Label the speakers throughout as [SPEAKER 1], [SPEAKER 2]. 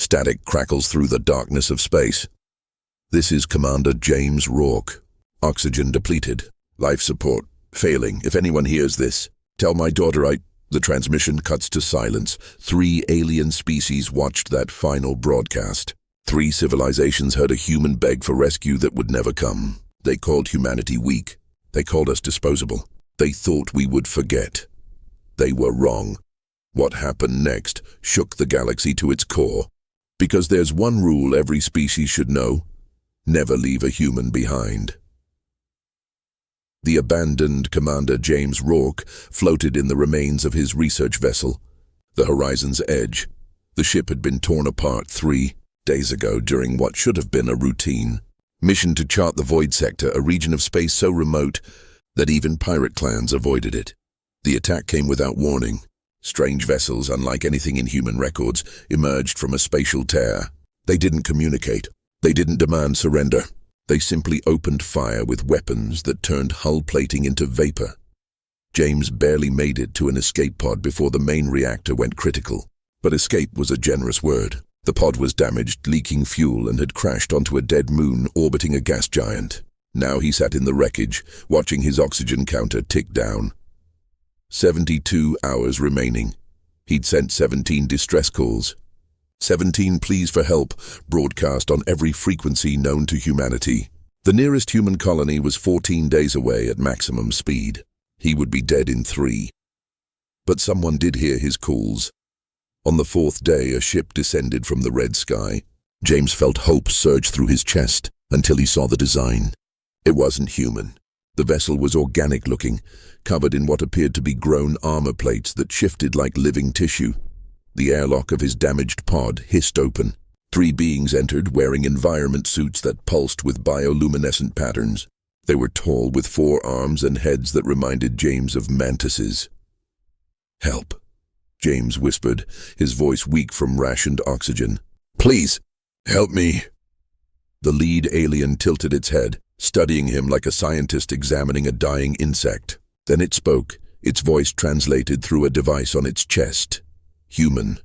[SPEAKER 1] Static crackles through the darkness of space. This is Commander James Rourke. Oxygen depleted. Life support failing. If anyone hears this, tell my daughter I... The transmission cuts to silence. 3 alien species watched that final broadcast. 3 civilizations heard a human beg for rescue that would never come. They called humanity weak. They called us disposable. They thought we would forget. They were wrong. What happened next shook the galaxy to its core. Because there's one rule every species should know: never leave a human behind. The abandoned Commander James Rourke floated in the remains of his research vessel, the Horizon's Edge. The ship had been torn apart 3 days ago during what should have been a routine mission to chart the Void Sector, a region of space so remote that even pirate clans avoided it. The attack came without warning. Strange vessels, unlike anything in human records, emerged from a spatial tear. They didn't communicate. They didn't demand surrender. They simply opened fire with weapons that turned hull plating into vapor. James barely made it to an escape pod before the main reactor went critical. But escape was a generous word. The pod was damaged, leaking fuel, and had crashed onto a dead moon orbiting a gas giant. Now he sat in the wreckage, watching his oxygen counter tick down. 72 hours remaining. He'd sent 17 distress calls. 17 pleas for help, broadcast on every frequency known to humanity. The nearest human colony was 14 days away at maximum speed. He would be dead in 3. But someone did hear his calls. On the 4th day, a ship descended from the red sky. James felt hope surge through his chest until he saw the design. It wasn't human. The vessel was organic-looking, covered in what appeared to be grown armor plates that shifted like living tissue. The airlock of his damaged pod hissed open. 3 beings entered, wearing environment suits that pulsed with bioluminescent patterns. They were tall, with 4 arms and heads that reminded James of mantises. "Help," James whispered, his voice weak from rationed oxygen. "Please, help me." The lead alien tilted its head, studying him like a scientist examining a dying insect. Then it spoke, its voice translated through a device on its chest. "Human,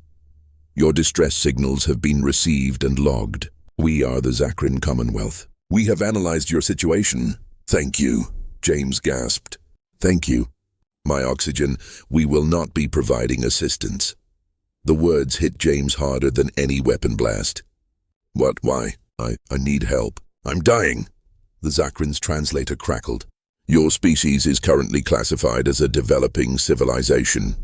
[SPEAKER 1] your distress signals have been received and logged. We are the Zakrin Commonwealth. We have analyzed your situation." "Thank you," James gasped. "Thank you. My oxygen, we will not be providing assistance." The words hit James harder than any weapon blast. "What? Why? I need help. I'm dying." The Zakrin's translator crackled. "Your species is currently classified as a developing civilization.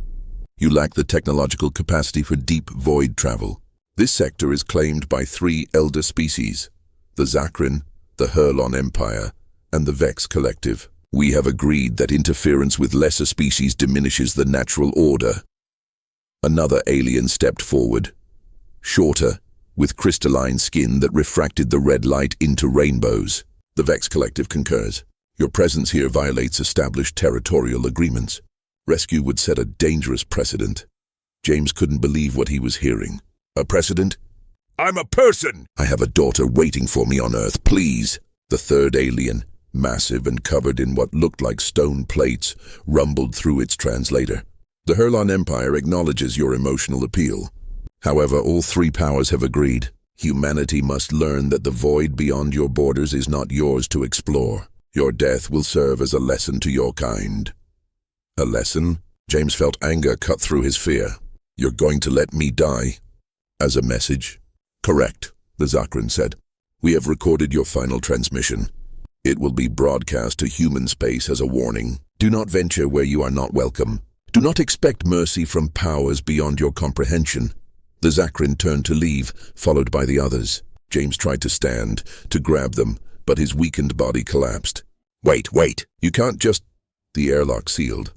[SPEAKER 1] You lack the technological capacity for deep void travel. This sector is claimed by 3 elder species: the Zakrin, the Hurlon Empire, and the Vex Collective. We have agreed that interference with lesser species diminishes the natural order." Another alien stepped forward. Shorter, with crystalline skin that refracted the red light into rainbows. "The Vex Collective concurs. Your presence here violates established territorial agreements. Rescue would set a dangerous precedent." James couldn't believe what he was hearing. "A precedent? I'm a person! I have a daughter waiting for me on Earth, please." The 3rd alien, massive and covered in what looked like stone plates, rumbled through its translator. "The Hurlon Empire acknowledges your emotional appeal. However, all 3 powers have agreed. Humanity must learn that the void beyond your borders is not yours to explore. Your death will serve as a lesson to your kind." "A lesson?" James felt anger cut through his fear. "You're going to let me die?" "As a message?" "Correct," the Zakrin said. "We have recorded your final transmission. It will be broadcast to human space as a warning. Do not venture where you are not welcome. Do not expect mercy from powers beyond your comprehension." The Zakrin turned to leave, followed by the others. James tried to stand, to grab them, but his weakened body collapsed. Wait, you can't just..." The airlock sealed.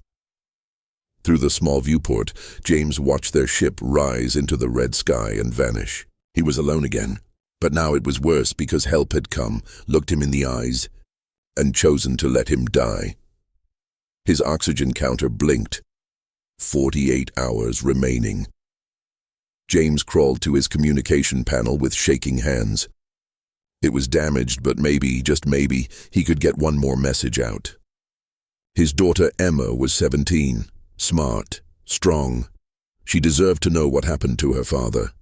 [SPEAKER 1] Through the small viewport, James watched their ship rise into the red sky and vanish. He was alone again, but now it was worse because help had come, looked him in the eyes, and chosen to let him die. His oxygen counter blinked. 48 hours remaining. James crawled to his communication panel with shaking hands. It was damaged, but maybe, just maybe, he could get one more message out. His daughter Emma was 17. Smart, strong. She deserved to know what happened to her father.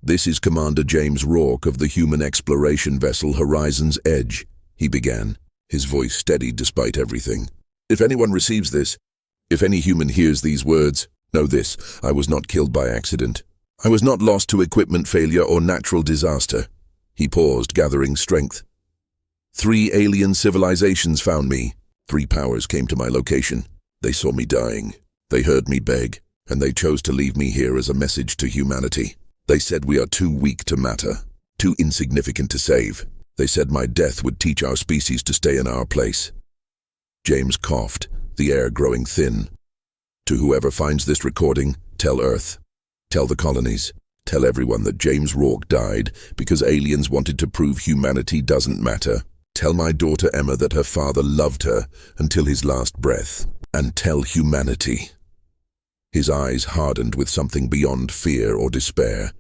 [SPEAKER 1] "This is Commander James Rourke of the human exploration vessel Horizon's Edge," he began, his voice steady despite everything. "If anyone receives this, if any human hears these words, know this: I was not killed by accident. I was not lost to equipment failure or natural disaster." He paused, gathering strength. 3 alien civilizations found me. 3 powers came to my location. They saw me dying. They heard me beg, and they chose to leave me here as a message to humanity. They said we are too weak to matter, too insignificant to save. They said my death would teach our species to stay in our place. James coughed, the air growing thin. "To whoever finds this recording, tell Earth. Tell the colonies. Tell everyone that James Rourke died because aliens wanted to prove humanity doesn't matter. Tell my daughter Emma that her father loved her until his last breath. And tell humanity." His eyes hardened with something beyond fear or despair.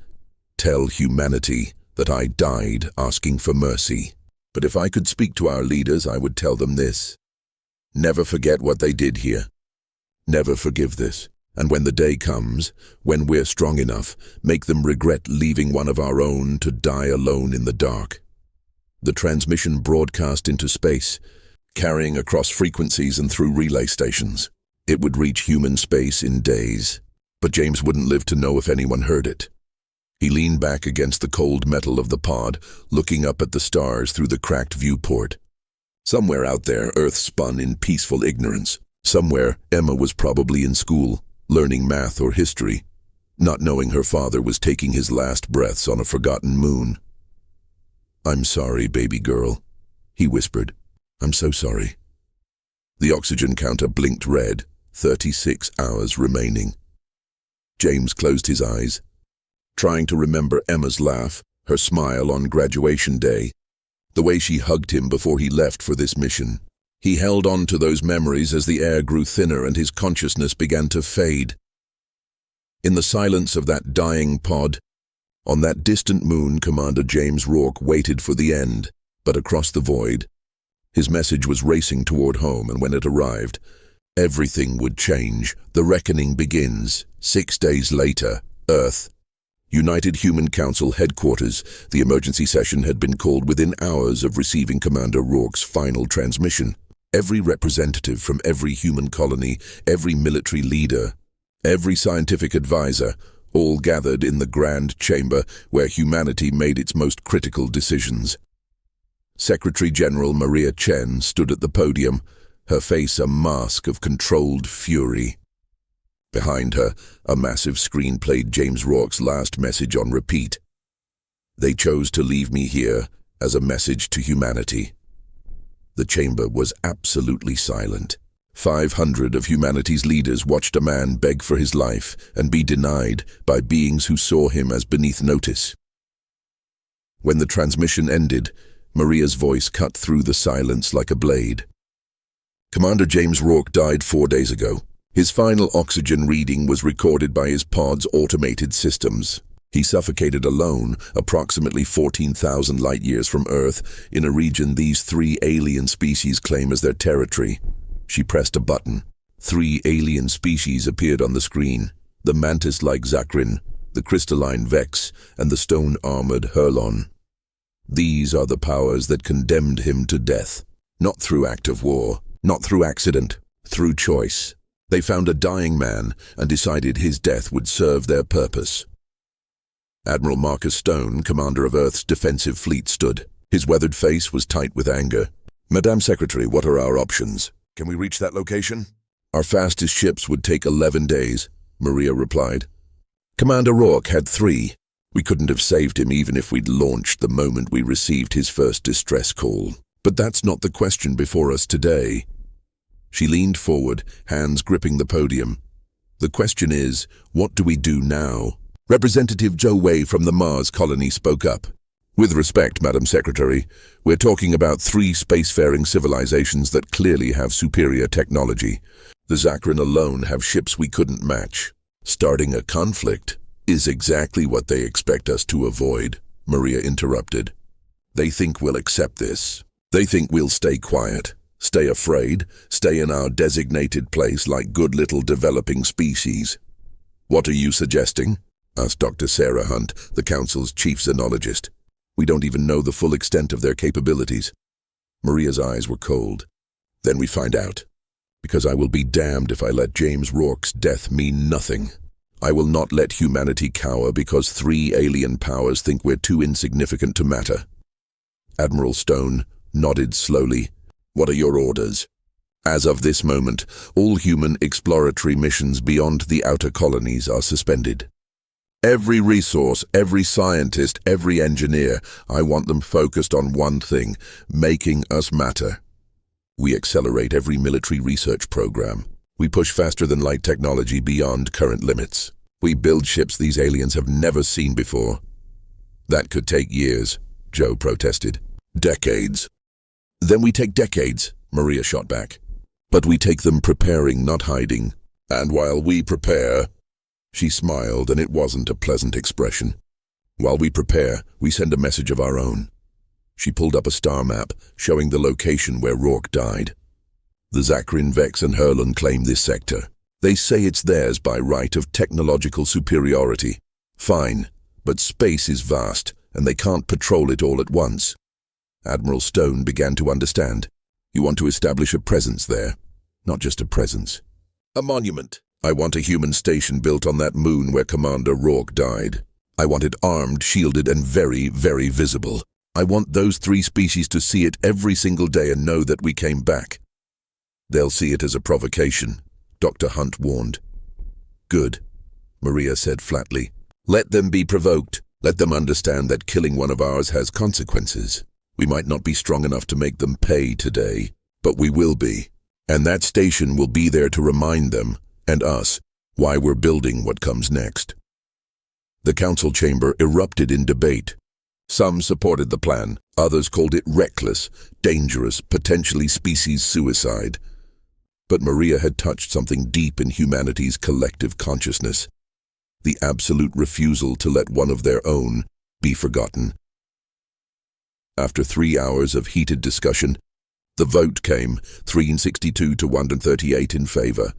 [SPEAKER 1] "Tell humanity that I died asking for mercy. But if I could speak to our leaders, I would tell them this: never forget what they did here. Never forgive this. And when the day comes, when we're strong enough, make them regret leaving one of our own to die alone in the dark." The transmission broadcast into space, carrying across frequencies and through relay stations. It would reach human space in days, but James wouldn't live to know if anyone heard it. He leaned back against the cold metal of the pod, looking up at the stars through the cracked viewport. Somewhere out there, Earth spun in peaceful ignorance. Somewhere, Emma was probably in school, learning math or history, not knowing her father was taking his last breaths on a forgotten moon. "I'm sorry, baby girl," he whispered. "I'm so sorry." The oxygen counter blinked red, 36 hours remaining. James closed his eyes, trying to remember Emma's laugh, her smile on graduation day, the way she hugged him before he left for this mission. He held on to those memories as the air grew thinner and his consciousness began to fade. In the silence of that dying pod, on that distant moon, Commander James Rourke waited for the end, but across the void, his message was racing toward home, and when it arrived, everything would change. The reckoning begins. 6 days later, Earth. United Human Council headquarters. The emergency session had been called within hours of receiving Commander Rourke's final transmission. Every representative from every human colony, every military leader, every scientific advisor, all gathered in the grand chamber where humanity made its most critical decisions. Secretary General Maria Chen stood at the podium, her face a mask of controlled fury. Behind her, a massive screen played James Rourke's last message on repeat. "They chose to leave me here as a message to humanity." The chamber was absolutely silent. 500 of humanity's leaders watched a man beg for his life and be denied by beings who saw him as beneath notice. When the transmission ended, Maria's voice cut through the silence like a blade. "Commander James Rourke died 4 days ago. His final oxygen reading was recorded by his pod's automated systems. He suffocated alone, approximately 14,000 light-years from Earth, in a region these 3 alien species claim as their territory." She pressed a button. 3 alien species appeared on the screen: the mantis-like Zakrin, the crystalline Vex, and the stone-armored Hurlon. These are the powers that condemned him to death, not through act of war, not through accident, through choice. They found a dying man and decided his death would serve their purpose. Admiral Marcus Stone, commander of Earth's defensive fleet, stood. His weathered face was tight with anger. "Madame Secretary, what are our options? Can we reach that location?" "Our fastest ships would take 11 days, Maria replied. "Commander Rourke had 3. We couldn't have saved him even if we'd launched the moment we received his first distress call. But that's not the question before us today." She leaned forward, hands gripping the podium. "The question is, what do we do now?" Representative Zhou Wei from the Mars colony spoke up. "With respect, Madam Secretary, we're talking about 3 spacefaring civilizations that clearly have superior technology. The Zakrin alone have ships we couldn't match. Starting a conflict is exactly what they expect us to avoid," Maria interrupted. "They think we'll accept this. They think we'll stay quiet, stay afraid, stay in our designated place like good little developing species. What are you suggesting? asked Dr. Sarah Hunt, the Council's chief xenologist. "We don't even know the full extent of their capabilities." Maria's eyes were cold. "Then we find out. Because I will be damned if I let James Rourke's death mean nothing. I will not let humanity cower because 3 alien powers think we're too insignificant to matter." Admiral Stone nodded slowly. "What are your orders?" "As of this moment, all human exploratory missions beyond the outer colonies are suspended. Every resource, every scientist, every engineer, I want them focused on one thing, making us matter. We accelerate every military research program. We push faster than light technology beyond current limits. We build ships these aliens have never seen before." "That could take years," Joe protested. "Decades." "Then we take decades," Maria shot back. "But we take them preparing, not hiding. And while we prepare—" She smiled, and it wasn't a pleasant expression. "While we prepare, we send a message of our own." She pulled up a star map, showing the location where Rourke died. "The Zakrin, Vex, and Hurlon claim this sector. They say it's theirs by right of technological superiority. Fine, but space is vast, and they can't patrol it all at once." Admiral Stone began to understand. "You want to establish a presence there. Not just a presence. A monument. I want a human station built on that moon where Commander Rourke died. I want it armed, shielded, and very, very visible. I want those 3 species to see it every single day and know that we came back." "They'll see it as a provocation," Dr. Hunt warned. "Good," Maria said flatly. "Let them be provoked. Let them understand that killing one of ours has consequences. We might not be strong enough to make them pay today, but we will be. And that station will be there to remind them, and us, why we're building what comes next." The council chamber erupted in debate. Some supported the plan, others called it reckless, dangerous, potentially species suicide. But Maria had touched something deep in humanity's collective consciousness. The absolute refusal to let one of their own be forgotten. After 3 hours of heated discussion, the vote came, 362 to 138 in favor.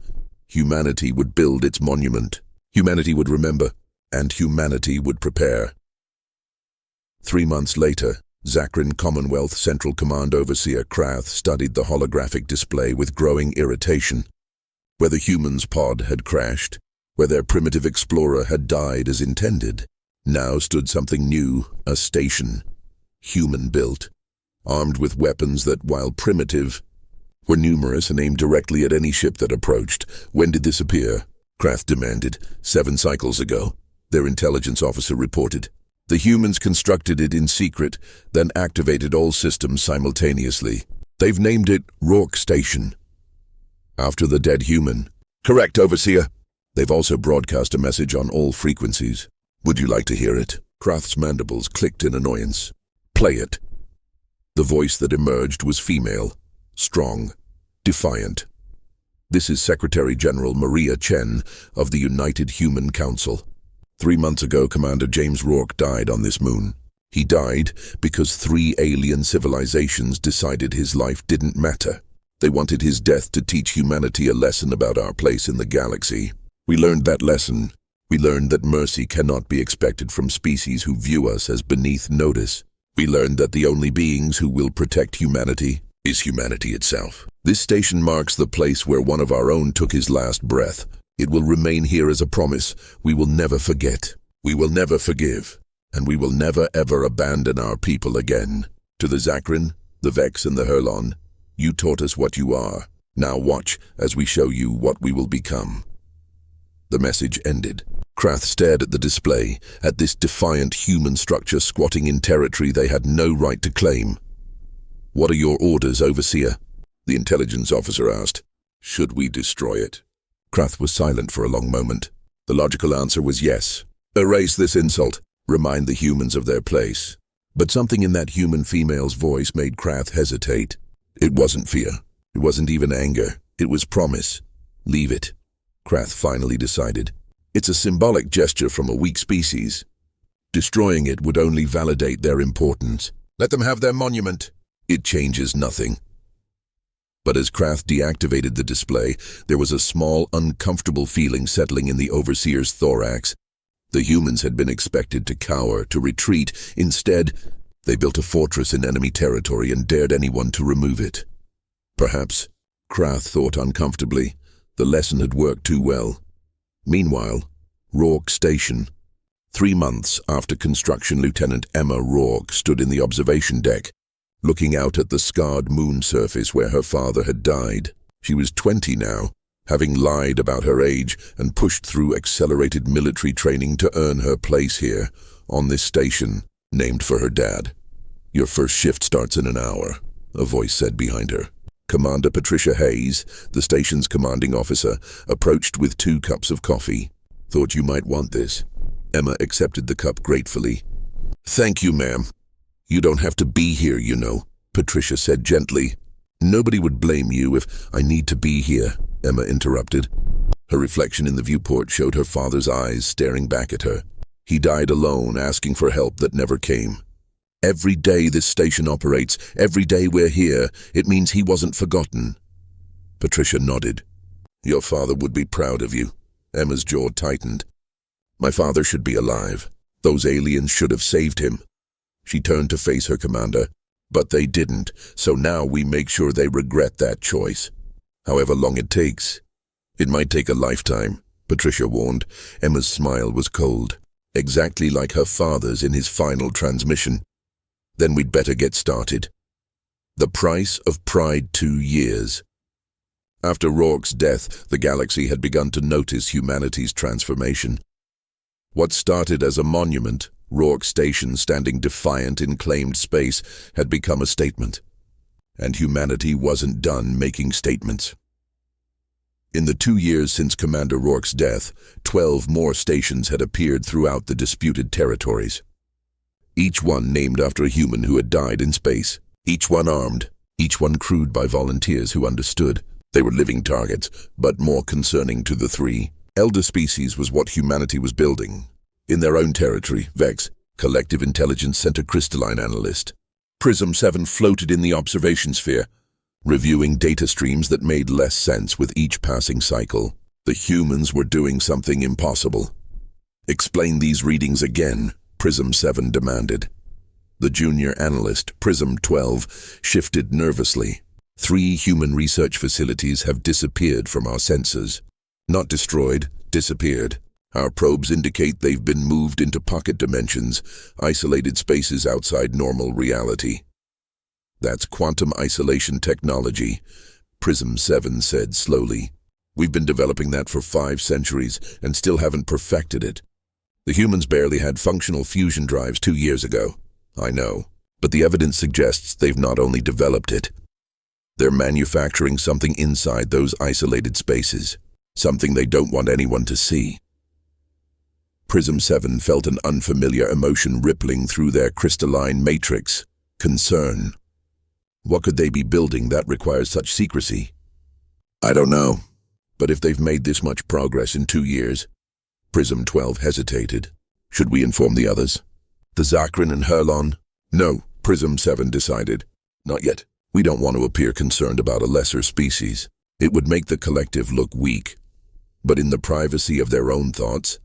[SPEAKER 1] Humanity would build its monument. Humanity would remember, and humanity would prepare. 3 months later, Zakrin Commonwealth Central Command Overseer Krath studied the holographic display with growing irritation. Where the humans' pod had crashed, where their primitive explorer had died as intended, now stood something new, a station, human-built, armed with weapons that, while primitive, were numerous and aimed directly at any ship that approached. "When did this appear?" Krath demanded. 7 cycles ago, their intelligence officer reported. "The humans constructed it in secret, then activated all systems simultaneously. They've named it Rourke Station. After the dead human." "Correct, Overseer." "They've also broadcast a message on all frequencies. Would you like to hear it?" Krath's mandibles clicked in annoyance. "Play it." The voice that emerged was female, strong, defiant. "This is Secretary General Maria Chen of the United Human Council. 3 months ago, Commander James Rourke died on this moon. He died because 3 alien civilizations decided his life didn't matter. They wanted his death to teach humanity a lesson about our place in the galaxy. We learned that lesson. We learned that mercy cannot be expected from species who view us as beneath notice. We learned that the only beings who will protect humanity is humanity itself. This station marks the place where one of our own took his last breath. It will remain here as a promise. We will never forget. We will never forgive. And we will never ever abandon our people again. To the Zakrin, the Vex, and the Hurlon, you taught us what you are. Now watch as we show you what we will become." The message ended. Krath stared at the display, at this defiant human structure squatting in territory they had no right to claim. "What are your orders, Overseer?" the intelligence officer asked. "Should we destroy it?" Krath was silent for a long moment. The logical answer was yes. Erase this insult. Remind the humans of their place. But something in that human female's voice made Krath hesitate. It wasn't fear. It wasn't even anger. It was promise. "Leave it," Krath finally decided. "It's a symbolic gesture from a weak species. Destroying it would only validate their importance. Let them have their monument. It changes nothing." But as Krath deactivated the display, there was a small, uncomfortable feeling settling in the Overseer's thorax. The humans had been expected to cower, to retreat. Instead, they built a fortress in enemy territory and dared anyone to remove it. Perhaps, Krath thought uncomfortably, the lesson had worked too well. Meanwhile, Rourke Station. 3 months after construction, Lieutenant Emma Rourke stood in the observation deck, looking out at the scarred moon surface where her father had died. She was 20 now, having lied about her age and pushed through accelerated military training to earn her place here, on this station, named for her dad. "Your first shift starts in an hour," a voice said behind her. Commander Patricia Hayes, the station's commanding officer, approached with 2 cups of coffee. "Thought you might want this." Emma accepted the cup gratefully. "Thank you, ma'am. You don't have to be here, you know," Patricia said gently. "Nobody would blame you if I need to be here," Emma interrupted. Her reflection in the viewport showed her father's eyes staring back at her. He died alone, asking for help that never came. Every day this station operates, every day we're here, it means he wasn't forgotten. Patricia nodded. "Your father would be proud of you." Emma's jaw tightened. "My father should be alive. Those aliens should have saved him." She turned to face her commander. "But they didn't, so now we make sure they regret that choice. However long it takes. It might take a lifetime," Patricia warned. Emma's smile was cold, exactly like her father's in his final transmission. "Then we'd better get started." The price of pride: 2 years. After Rourke's death, the galaxy had begun to notice humanity's transformation. What started as a monument, Rourke Station standing defiant in claimed space, had become a statement. And humanity wasn't done making statements. In the 2 years since Commander Rourke's death, 12 more stations had appeared throughout the disputed territories. Each one named after a human who had died in space. Each one armed. Each one crewed by volunteers who understood. They were living targets, but more concerning to the 3. Elder species was what humanity was building. In their own territory, Vex, Collective Intelligence Center crystalline analyst. Prism 7 floated in the observation sphere, reviewing data streams that made less sense with each passing cycle. The humans were doing something impossible. "Explain these readings again," Prism 7 demanded. The junior analyst, Prism 12, shifted nervously. 3 human research facilities have disappeared from our sensors. Not destroyed, disappeared. Our probes indicate they've been moved into pocket dimensions, isolated spaces outside normal reality. "That's quantum isolation technology," Prism 7 said slowly. "We've been developing that for 5 centuries and still haven't perfected it. The humans barely had functional fusion drives 2 years ago. I know, but the evidence suggests they've not only developed it. They're manufacturing something inside those isolated spaces, something they don't want anyone to see." Prism 7 felt an unfamiliar emotion rippling through their crystalline matrix. Concern. What could they be building that requires such secrecy? "I don't know, but if they've made this much progress in 2 years, Prism 12 hesitated. "Should we inform the others? The Zakrin and Herlon?" "No," Prism 7 decided. "Not yet. We don't want to appear concerned about a lesser species. It would make the collective look weak." But in the privacy of their own thoughts,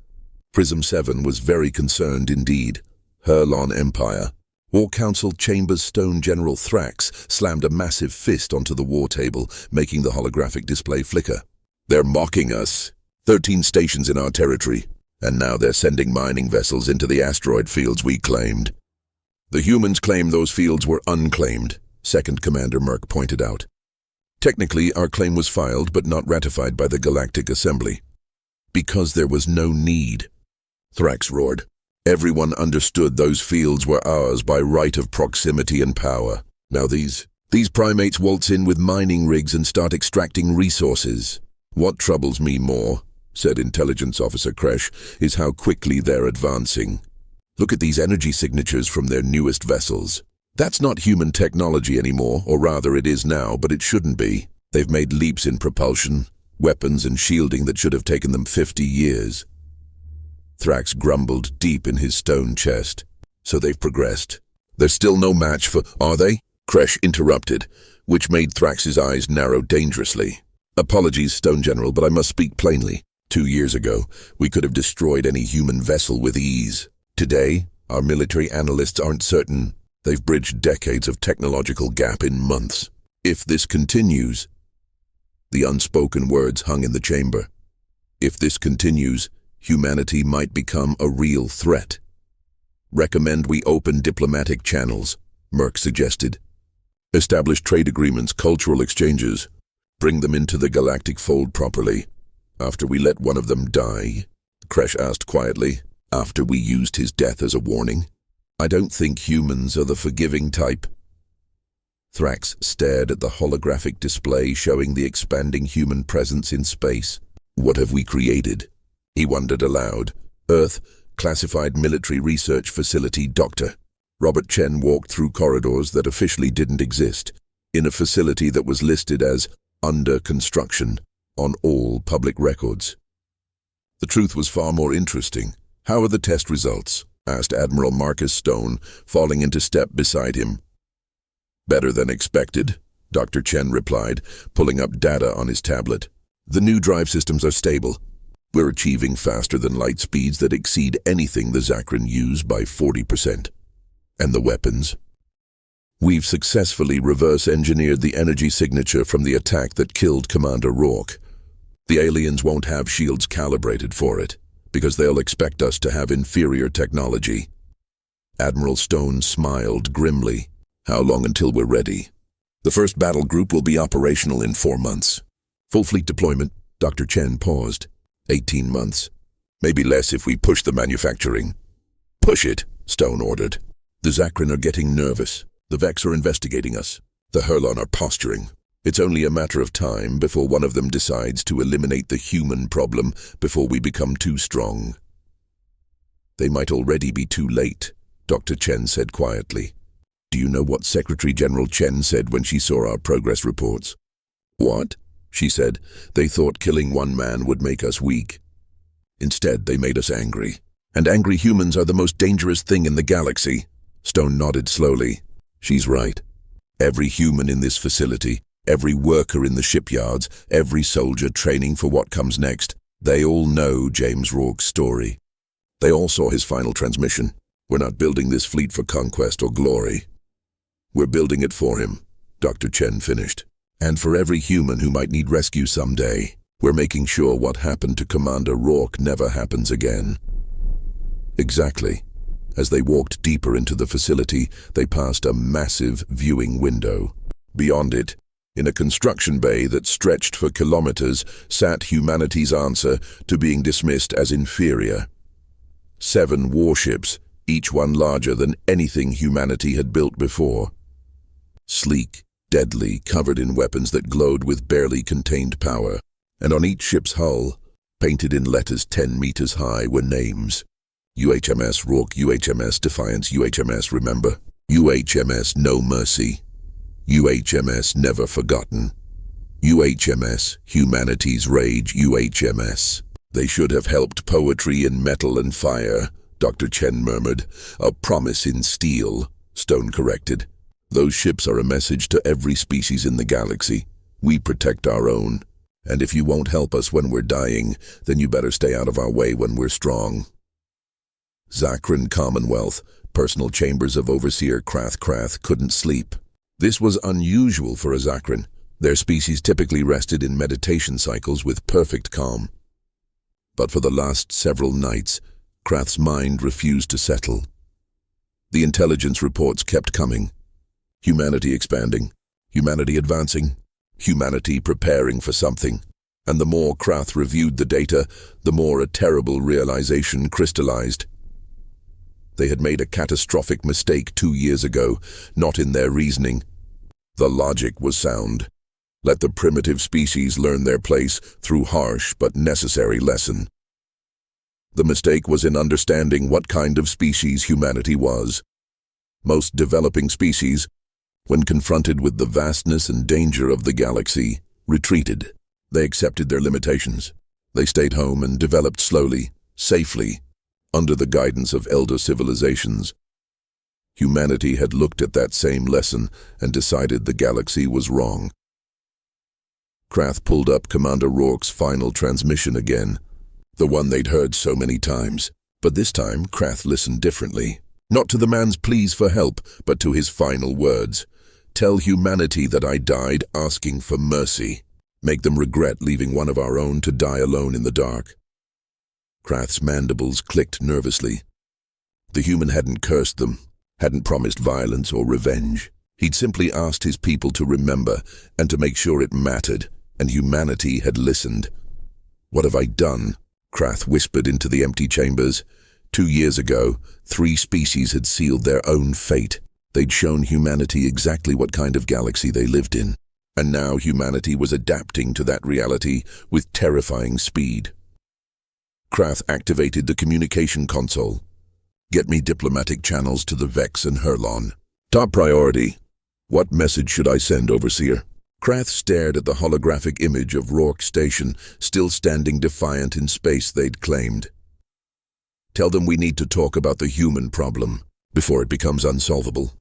[SPEAKER 1] Prism 7 was very concerned indeed. Herlon Empire. War Council Chambers Stone General Thrax slammed a massive fist onto the war table, making the holographic display flicker. "They're mocking us. 13 stations in our territory, and now they're sending mining vessels into the asteroid fields we claimed." "The humans claim those fields were unclaimed," Second Commander Merck pointed out. "Technically, our claim was filed but not ratified by the Galactic Assembly. Because there was no need," Thrax roared. "Everyone understood those fields were ours by right of proximity and power. Now these primates waltz in with mining rigs and start extracting resources. What troubles me more," said Intelligence Officer Kresh, "is how quickly they're advancing. Look at these energy signatures from their newest vessels. That's not human technology anymore, or rather it is now, but it shouldn't be. They've made leaps in propulsion, weapons and shielding that should have taken them 50 years. Thrax grumbled deep in his stone chest. "So they've progressed. They're still no match for, are they?" Kresh interrupted, which made Thrax's eyes narrow dangerously. "Apologies, Stone General, but I must speak plainly. 2 years ago, we could have destroyed any human vessel with ease. Today, our military analysts aren't certain. They've bridged decades of technological gap in months. If this continues, the unspoken words hung in the chamber. If this continues, humanity might become a real threat. Recommend we open diplomatic channels, Merck suggested. Establish trade agreements, cultural exchanges. Bring them into the galactic fold properly. After we let one of them die, Kresh asked quietly, after we used his death as a warning. I don't think humans are the forgiving type. Thrax stared at the holographic display showing the expanding human presence in space. What have we created? He wondered aloud. Earth, classified military research facility, Dr. Robert Chen walked through corridors that officially didn't exist, in a facility that was listed as under construction on all public records. The truth was far more interesting. How are the test results? Asked Admiral Marcus Stone, falling into step beside him. Better than expected, Dr. Chen replied, pulling up data on his tablet. The new drive systems are stable. We're achieving faster than light speeds that exceed anything the Zakran use by 40%. And the weapons? We've successfully reverse-engineered the energy signature from the attack that killed Commander Rourke. The aliens won't have shields calibrated for it, because they'll expect us to have inferior technology. Admiral Stone smiled grimly. How long until we're ready? The first battle group will be operational in 4 months. Full fleet deployment, Dr. Chen paused. 18 months. Maybe less if we push the manufacturing. Push it, Stone ordered. The Zakran are getting nervous. The Vex are investigating us. The Hurlon are posturing. It's only a matter of time before one of them decides to eliminate the human problem before we become too strong. They might already be too late, Dr. Chen said quietly. Do you know what Secretary General Chen said when she saw our progress reports? What? She said. They thought killing one man would make us weak. Instead, they made us angry. And angry humans are the most dangerous thing in the galaxy. Stone nodded slowly. She's right. Every human in this facility, every worker in the shipyards, every soldier training for what comes next, they all know James Rourke's story. They all saw his final transmission. We're not building this fleet for conquest or glory. We're building it for him, Dr. Chen finished. And for every human who might need rescue someday, we're making sure what happened to Commander Rourke never happens again. Exactly. As they walked deeper into the facility, they passed a massive viewing window. Beyond it, in a construction bay that stretched for kilometers, sat humanity's answer to being dismissed as inferior. 7 warships, each one larger than anything humanity had built before. Sleek, deadly, covered in weapons that glowed with barely contained power, and on each ship's hull, painted in letters 10 meters high, were names. UHMS Rourke, UHMS Defiance, UHMS Remember, UHMS No Mercy, UHMS Never Forgotten, UHMS Humanity's Rage, UHMS. They should have helped poetry in metal and fire, Dr. Chen murmured. A promise in steel, Stone corrected. Those ships are a message to every species in the galaxy. We protect our own. And if you won't help us when we're dying, then you better stay out of our way when we're strong. Zakran Commonwealth, personal chambers of Overseer Krath couldn't sleep. This was unusual for a Zakran. Their species typically rested in meditation cycles with perfect calm. But for the last several nights, Krath's mind refused to settle. The intelligence reports kept coming. Humanity expanding, humanity advancing, humanity preparing for something. And the more Krath reviewed the data, the more a terrible realization crystallized. They had made a catastrophic mistake 2 years ago, not in their reasoning. The logic was sound. Let the primitive species learn their place through harsh but necessary lesson. The mistake was in understanding what kind of species humanity was. Most developing species, when confronted with the vastness and danger of the galaxy, retreated. They accepted their limitations. They stayed home and developed slowly, safely, under the guidance of elder civilizations. Humanity had looked at that same lesson and decided the galaxy was wrong. Krath pulled up Commander Rourke's final transmission again. the one they'd heard so many times. But this time, Krath listened differently. Not to the man's pleas for help, but to his final words. Tell humanity that I died asking for mercy. Make them regret leaving one of our own to die alone in the dark. Krath's mandibles clicked nervously. The human hadn't cursed them, hadn't promised violence or revenge. He'd simply asked his people to remember and to make sure it mattered, and humanity had listened. What have I done? Krath whispered into the empty chambers. 2 years ago, 3 species had sealed their own fate. They'd shown humanity exactly what kind of galaxy they lived in. And now humanity was adapting to that reality with terrifying speed. Krath activated the communication console. Get me diplomatic channels to the Vex and Herlon. Top priority. What message should I send, Overseer? Krath stared at the holographic image of Rourke Station, still standing defiant in space they'd claimed. Tell them we need to talk about the human problem before it becomes unsolvable.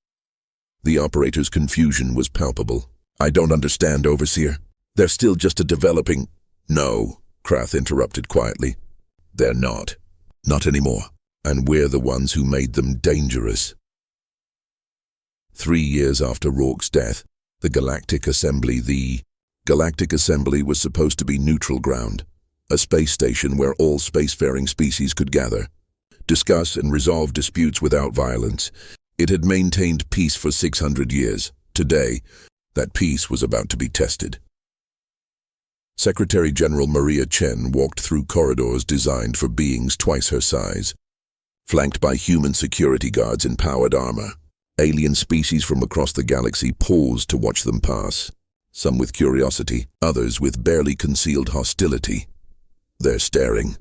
[SPEAKER 1] The operator's confusion was palpable. I don't understand, Overseer. They're still just a developing... No, Krath interrupted quietly. They're not. Not anymore. And we're the ones who made them dangerous. 3 years after Rourke's death, the Galactic Assembly was supposed to be neutral ground, a space station where all spacefaring species could gather, discuss and resolve disputes without violence. It had maintained peace for 600 years. Today, that peace was about to be tested. Secretary General Maria Chen walked through corridors designed for beings twice her size, flanked by human security guards in powered armor. Alien species from across the galaxy paused to watch them pass, some with curiosity, others with barely concealed hostility. They're staring,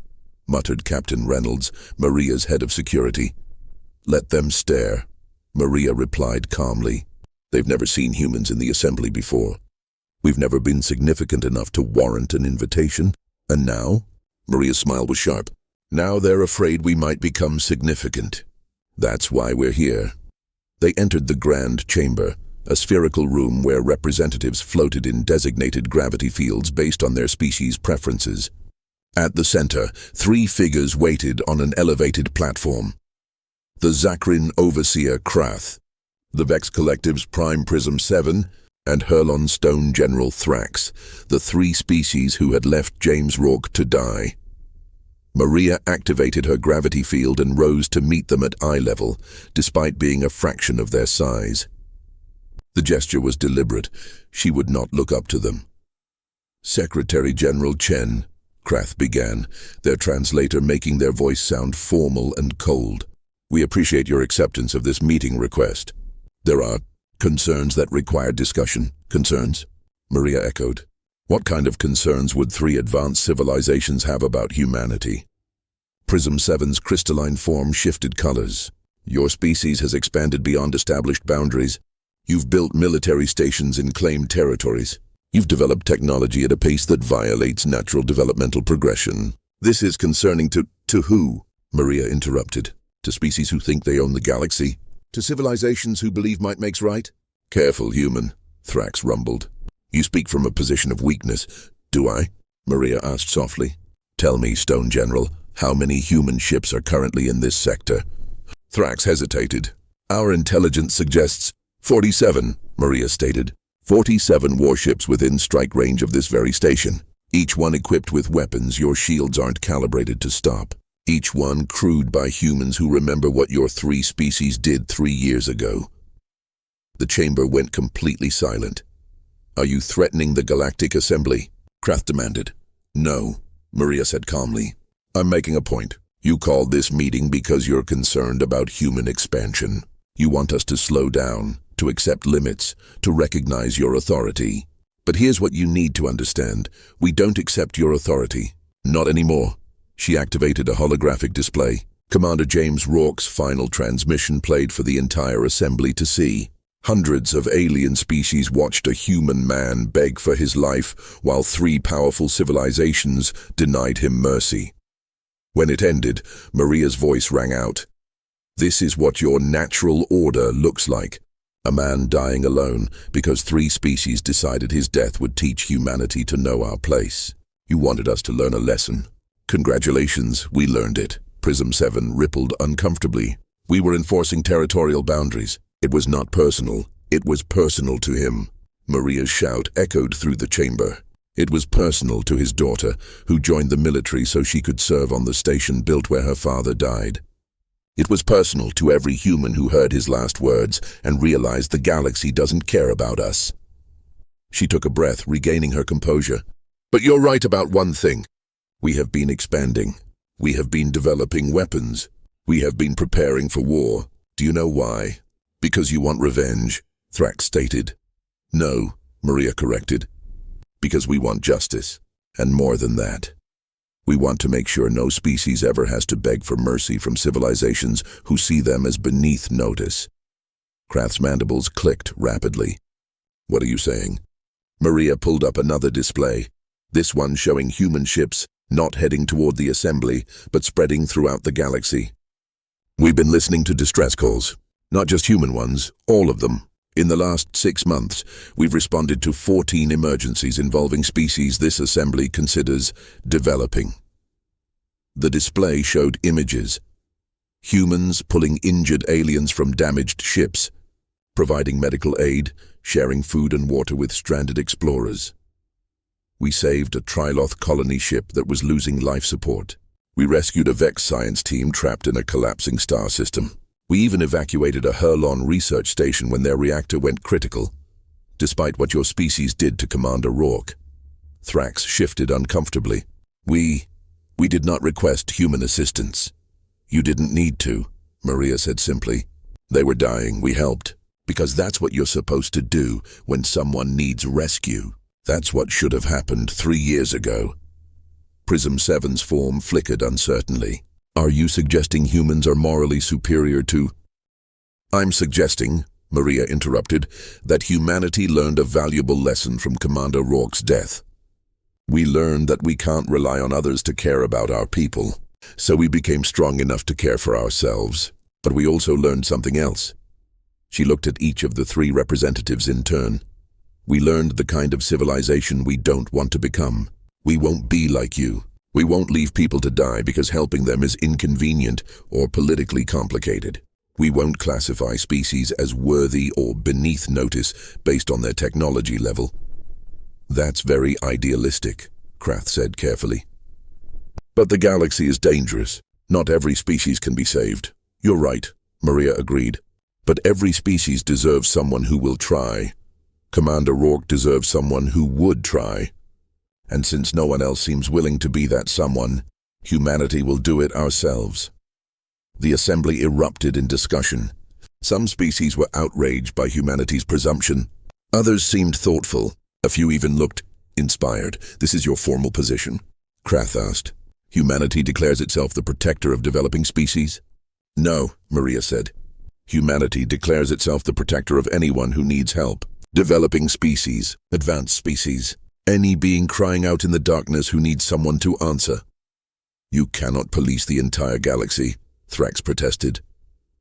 [SPEAKER 1] muttered Captain Reynolds, Maria's head of security. Let them stare, Maria replied calmly. They've never seen humans in the assembly before. We've never been significant enough to warrant an invitation. And now? Maria's smile was sharp. Now they're afraid we might become significant. That's why we're here. They entered the grand chamber, a spherical room where representatives floated in designated gravity fields based on their species' preferences. At the center, 3 figures waited on an elevated platform. The Zakrin Overseer Krath, the Vex Collective's Prime Prism 7, and Herlon Stone General Thrax, the 3 species who had left James Rourke to die. Maria activated her gravity field and rose to meet them at eye level, despite being a fraction of their size. The gesture was deliberate. She would not look up to them. Secretary General Chen, Krath began, their translator making their voice sound formal and cold. We appreciate your acceptance of this meeting request. There are concerns that require discussion. Concerns? Maria echoed. What kind of concerns would 3 advanced civilizations have about humanity? Prism 7's crystalline form shifted colors. Your species has expanded beyond established boundaries. You've built military stations in claimed territories. You've developed technology at a pace that violates natural developmental progression. This is concerning to who? Maria interrupted. To species who think they own the galaxy? To civilizations who believe might makes right? Careful, human, Thrax rumbled. You speak from a position of weakness. Do I? Maria asked softly. Tell me, Stone General, how many human ships are currently in this sector? Thrax hesitated. Our intelligence suggests 47, Maria stated. 47 warships within strike range of this very station. Each one equipped with weapons your shields aren't calibrated to stop. Each one crewed by humans who remember what your 3 species did 3 years ago. The chamber went completely silent. Are you threatening the Galactic Assembly? Krath demanded. No, Maria said calmly. I'm making a point. You called this meeting because you're concerned about human expansion. You want us to slow down, to accept limits, to recognize your authority. But here's what you need to understand. We don't accept your authority. Not anymore. She activated a holographic display. Commander James Rourke's final transmission played for the entire assembly to see. Hundreds of alien species watched a human man beg for his life while 3 powerful civilizations denied him mercy. When it ended, Maria's voice rang out. This is what your natural order looks like. A man dying alone because 3 species decided his death would teach humanity to know our place. You wanted us to learn a lesson. Congratulations, we learned it. Prism 7 rippled uncomfortably. We were enforcing territorial boundaries. It was not personal. It was personal to him. Maria's shout echoed through the chamber. It was personal to his daughter, who joined the military so she could serve on the station built where her father died. It was personal to every human who heard his last words and realized the galaxy doesn't care about us. She took a breath, regaining her composure. But you're right about one thing. We have been expanding. We have been developing weapons. We have been preparing for war. Do you know why? Because you want revenge, Thrax stated. No, Maria corrected. Because we want justice. And more than that. We want to make sure no species ever has to beg for mercy from civilizations who see them as beneath notice. Krath's mandibles clicked rapidly. What are you saying? Maria pulled up another display, this one showing human ships not heading toward the assembly, but spreading throughout the galaxy. We've been listening to distress calls, not just human ones, all of them. In the last 6 months, we've responded to 14 emergencies involving species this assembly considers developing. The display showed images. Humans pulling injured aliens from damaged ships, providing medical aid, sharing food and water with stranded explorers. We saved a Triloth colony ship that was losing life support. We rescued a Vex science team trapped in a collapsing star system. We even evacuated a Hurlon research station when their reactor went critical, despite what your species did to Commander Rourke. Thrax shifted uncomfortably. We did not request human assistance. You didn't need to, Maria said simply. They were dying, we helped. Because that's what you're supposed to do when someone needs rescue. That's what should have happened 3 years ago. Prism 7's form flickered uncertainly. Are you suggesting humans are morally superior to... I'm suggesting, Maria interrupted, that humanity learned a valuable lesson from Commander Rourke's death. We learned that we can't rely on others to care about our people, so we became strong enough to care for ourselves. But we also learned something else. She looked at each of the 3 representatives in turn. We learned the kind of civilization we don't want to become. We won't be like you. We won't leave people to die because helping them is inconvenient or politically complicated. We won't classify species as worthy or beneath notice based on their technology level. That's very idealistic, Krath said carefully. But the galaxy is dangerous. Not every species can be saved. You're right, Maria agreed. But every species deserves someone who will try. Commander Rourke deserves someone who would try. And since no one else seems willing to be that someone, humanity will do it ourselves. The assembly erupted in discussion. Some species were outraged by humanity's presumption. Others seemed thoughtful. A few even looked inspired. This is your formal position? Krath asked. Humanity declares itself the protector of developing species? No, Maria said. Humanity declares itself the protector of anyone who needs help. Developing species, advanced species. Any being crying out in the darkness who needs someone to answer. You cannot police the entire galaxy, Thrax protested.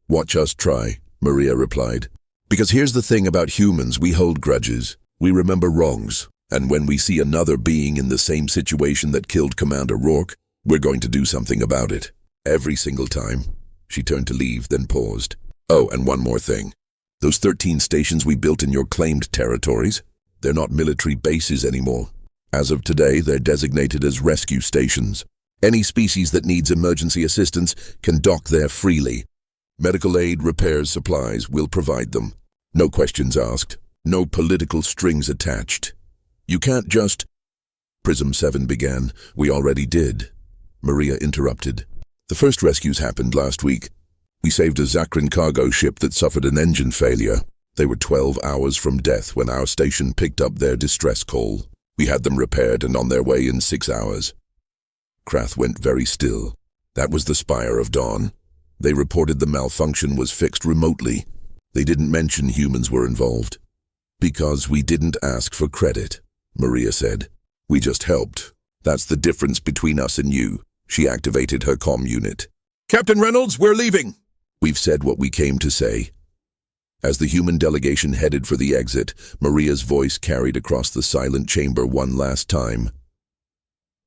[SPEAKER 1] Watch us try, Maria replied. Because here's the thing about humans, we hold grudges. We remember wrongs. And when we see another being in the same situation that killed Commander Rourke, we're going to do something about it. Every single time. She turned to leave, then paused. Oh, and one more thing. Those 13 stations we built in your claimed territories, they're not military bases anymore. As of today, they're designated as rescue stations. Any species that needs emergency assistance can dock there freely. Medical aid, repairs, supplies, we'll provide them. No questions asked. No political strings attached. You can't just... Prism 7 began. We already did. Maria interrupted. The first rescues happened last week. We saved a Zakran cargo ship that suffered an engine failure. They were 12 hours from death when our station picked up their distress call. We had them repaired and on their way in 6 hours. Krath went very still. That was the Spire of Dawn. They reported the malfunction was fixed remotely. They didn't mention humans were involved. Because we didn't ask for credit, Maria said. We just helped. That's the difference between us and you. She activated her comm unit. Captain Reynolds, we're leaving. We've said what we came to say. As the human delegation headed for the exit, Maria's voice carried across the silent chamber one last time.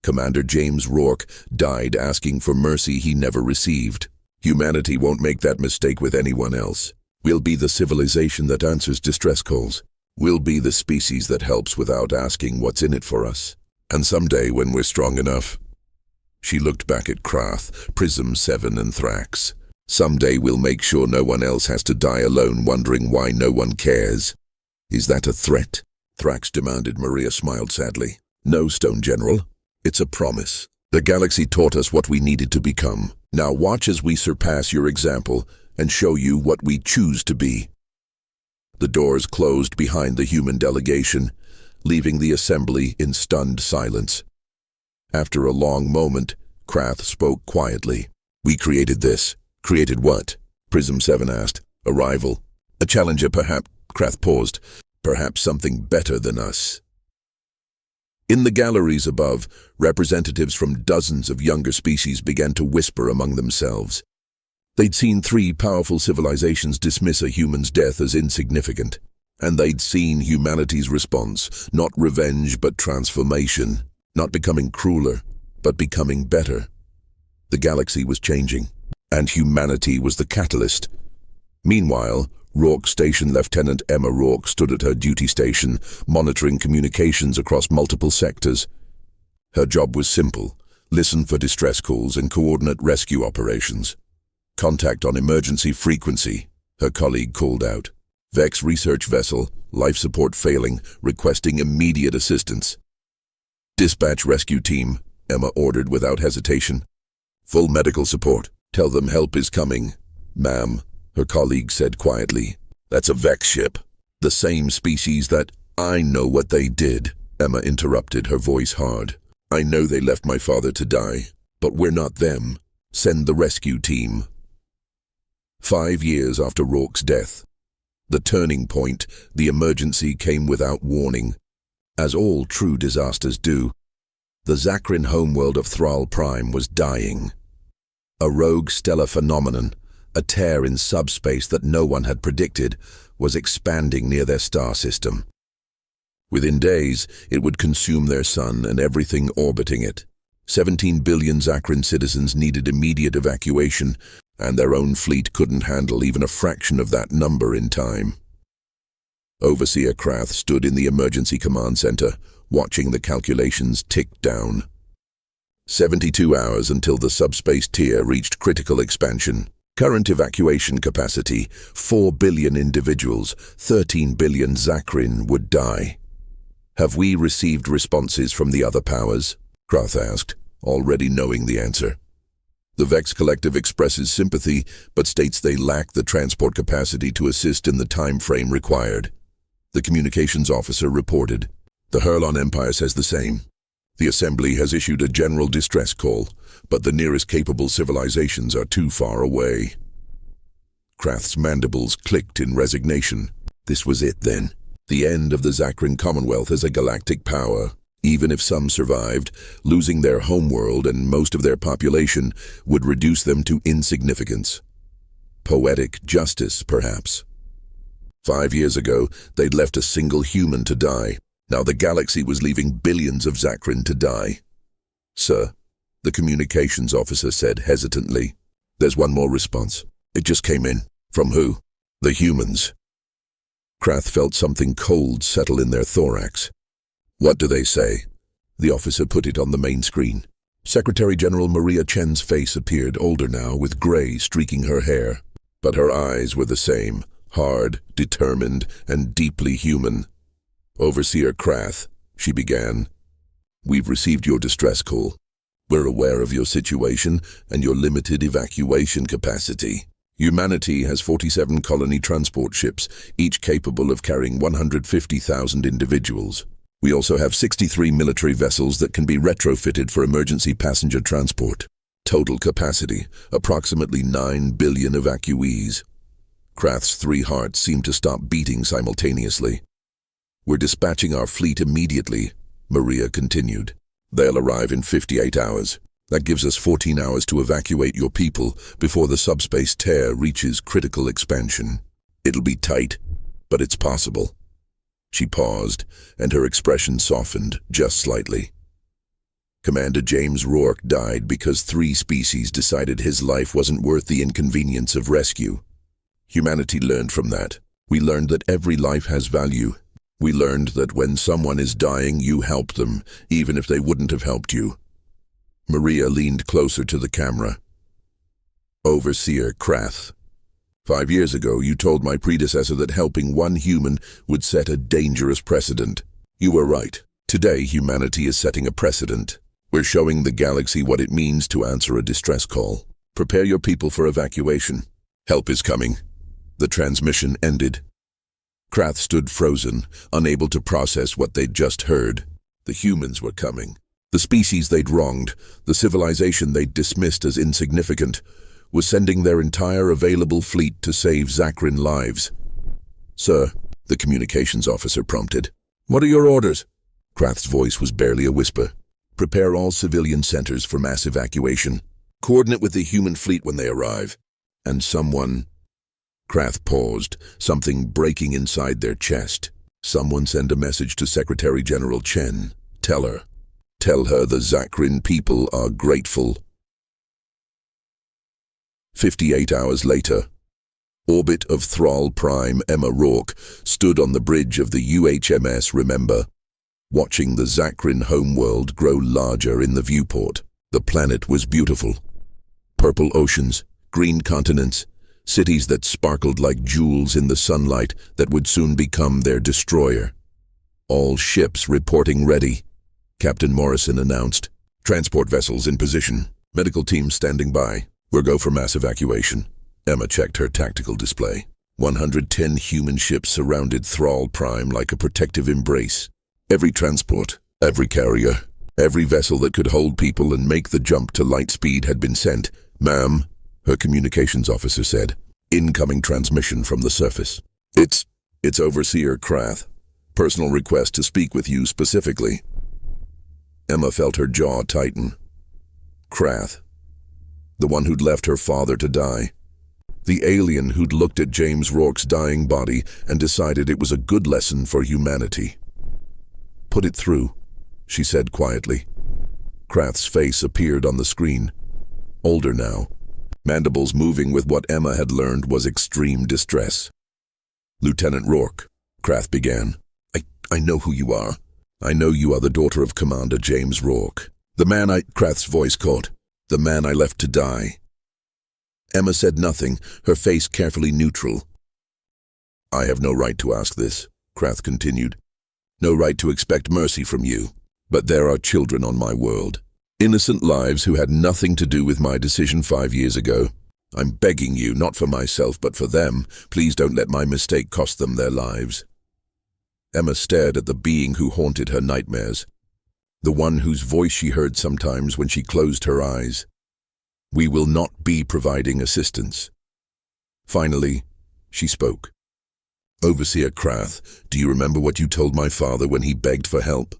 [SPEAKER 1] Commander James Rourke died asking for mercy he never received. Humanity won't make that mistake with anyone else. We'll be the civilization that answers distress calls. We'll be the species that helps without asking what's in it for us. And someday, when we're strong enough... She looked back at Krath, Prism 7 and Thrax. Someday we'll make sure no one else has to die alone wondering why no one cares. Is that a threat? Thrax demanded. Maria smiled sadly. No, Stone General. It's a promise. The galaxy taught us what we needed to become. Now watch as we surpass your example and show you what we choose to be. The doors closed behind the human delegation, leaving the assembly in stunned silence. After a long moment, Krath spoke quietly. We created this. Created what? Prism 7 asked. A rival. A challenger, perhaps. Krath paused. Perhaps something better than us. In the galleries above, representatives from dozens of younger species began to whisper among themselves. They'd seen 3 powerful civilizations dismiss a human's death as insignificant. And they'd seen humanity's response, not revenge but transformation. Not becoming crueler, but becoming better. The galaxy was changing, and humanity was the catalyst. Meanwhile, Rourke Station Lieutenant Emma Rourke stood at her duty station, monitoring communications across multiple sectors. Her job was simple: listen for distress calls and coordinate rescue operations. Contact on emergency frequency, her colleague called out. Vex research vessel, life support failing, requesting immediate assistance. Dispatch rescue team, Emma ordered without hesitation. Full medical support. Tell them help is coming. Ma'am, her colleague said quietly. That's a Vex ship. The same species that... I know what they did, Emma interrupted, her voice hard. I know they left my father to die, but we're not them. Send the rescue team. 5 years after Rourke's death. The turning point, the emergency came without warning. As all true disasters do, the Zakrin homeworld of Thrall Prime was dying. A rogue stellar phenomenon, a tear in subspace that no one had predicted, was expanding near their star system. Within days, it would consume their sun and everything orbiting it. 17 billion Zakrin citizens needed immediate evacuation, and their own fleet couldn't handle even a fraction of that number in time. Overseer Krath stood in the emergency command center, watching the calculations tick down. 72 hours until the subspace tier reached critical expansion. Current evacuation capacity, 4 billion individuals, 13 billion Zakrin would die. Have we received responses from the other powers? Krath asked, already knowing the answer. The Vex Collective expresses sympathy, but states they lack the transport capacity to assist in the time frame required. The communications officer reported. The Hurlon Empire says the same. The Assembly has issued a general distress call, but the nearest capable civilizations are too far away. Krath's mandibles clicked in resignation. This was it then. The end of the Zakrin Commonwealth as a galactic power. Even if some survived, losing their homeworld and most of their population would reduce them to insignificance. Poetic justice, perhaps. 5 years ago, they'd left a single human to die. Now the galaxy was leaving billions of Zakrin to die. Sir, the communications officer said hesitantly. There's one more response. It just came in. From who? The humans. Krath felt something cold settle in their thorax. What do they say? The officer put it on the main screen. Secretary General Maria Chen's face appeared, older now, with gray streaking her hair. But her eyes were the same, hard, determined, and deeply human. Overseer Krath, she began. We've received your distress call. We're aware of your situation and your limited evacuation capacity. Humanity has 47 colony transport ships, each capable of carrying 150,000 individuals. We also have 63 military vessels that can be retrofitted for emergency passenger transport. Total capacity, approximately 9 billion evacuees. Krath's 3 hearts seemed to stop beating simultaneously. We're dispatching our fleet immediately, Maria continued. They'll arrive in 58 hours. That gives us 14 hours to evacuate your people before the subspace tear reaches critical expansion. It'll be tight, but it's possible. She paused, and her expression softened just slightly. Commander James Rourke died because 3 species decided his life wasn't worth the inconvenience of rescue. Humanity learned from that. We learned that every life has value. We learned that when someone is dying, you help them, even if they wouldn't have helped you. Maria leaned closer to the camera. Overseer Krath. 5 years ago, you told my predecessor that helping one human would set a dangerous precedent. You were right. Today, humanity is setting a precedent. We're showing the galaxy what it means to answer a distress call. Prepare your people for evacuation. Help is coming. The transmission ended. Krath stood frozen, unable to process what they'd just heard. The humans were coming. The species they'd wronged, the civilization they'd dismissed as insignificant, was sending their entire available fleet to save Zakrin lives. Sir, the communications officer prompted. What are your orders? Krath's voice was barely a whisper. Prepare all civilian centers for mass evacuation. Coordinate with the human fleet when they arrive. And someone... Krath paused, something breaking inside their chest. Someone send a message to Secretary General Chen. Tell her the Zakrin people are grateful. 58 hours later, orbit of Thrall Prime Emma Rourke stood on the bridge of the UHMS Remember, watching the Zakrin homeworld grow larger in the viewport. The planet was beautiful. Purple oceans, green continents, cities that sparkled like jewels in the sunlight that would soon become their destroyer. All ships reporting ready, Captain Morrison announced. Transport vessels in position. Medical teams standing by. We'll go for mass evacuation. Emma checked her tactical display. 110 human ships surrounded Thrall Prime like a protective embrace. Every transport, every carrier, every vessel that could hold people and make the jump to light speed had been sent. Ma'am, her communications officer said. Incoming transmission from the surface. It's Overseer Krath. Personal request to speak with you specifically. Emma felt her jaw tighten. Krath. The one who'd left her father to die. The alien who'd looked at James Rourke's dying body and decided it was a good lesson for humanity. Put it through, she said quietly. Krath's face appeared on the screen. Older now, mandibles moving with what Emma had learned was extreme distress. Lieutenant Rourke, Krath began. I know who you are. I know you are the daughter of Commander James Rourke. Krath's voice caught. The man I left to die. Emma said nothing, her face carefully neutral. I have no right to ask this, Krath continued. No right to expect mercy from you. But there are children on my world. Innocent lives who had nothing to do with my decision 5 years ago. I'm begging you, not for myself, but for them. Please don't let my mistake cost them their lives. Emma stared at the being who haunted her nightmares. The one whose voice she heard sometimes when she closed her eyes. We will not be providing assistance. Finally, she spoke. Overseer Krath, do you remember what you told my father when he begged for help?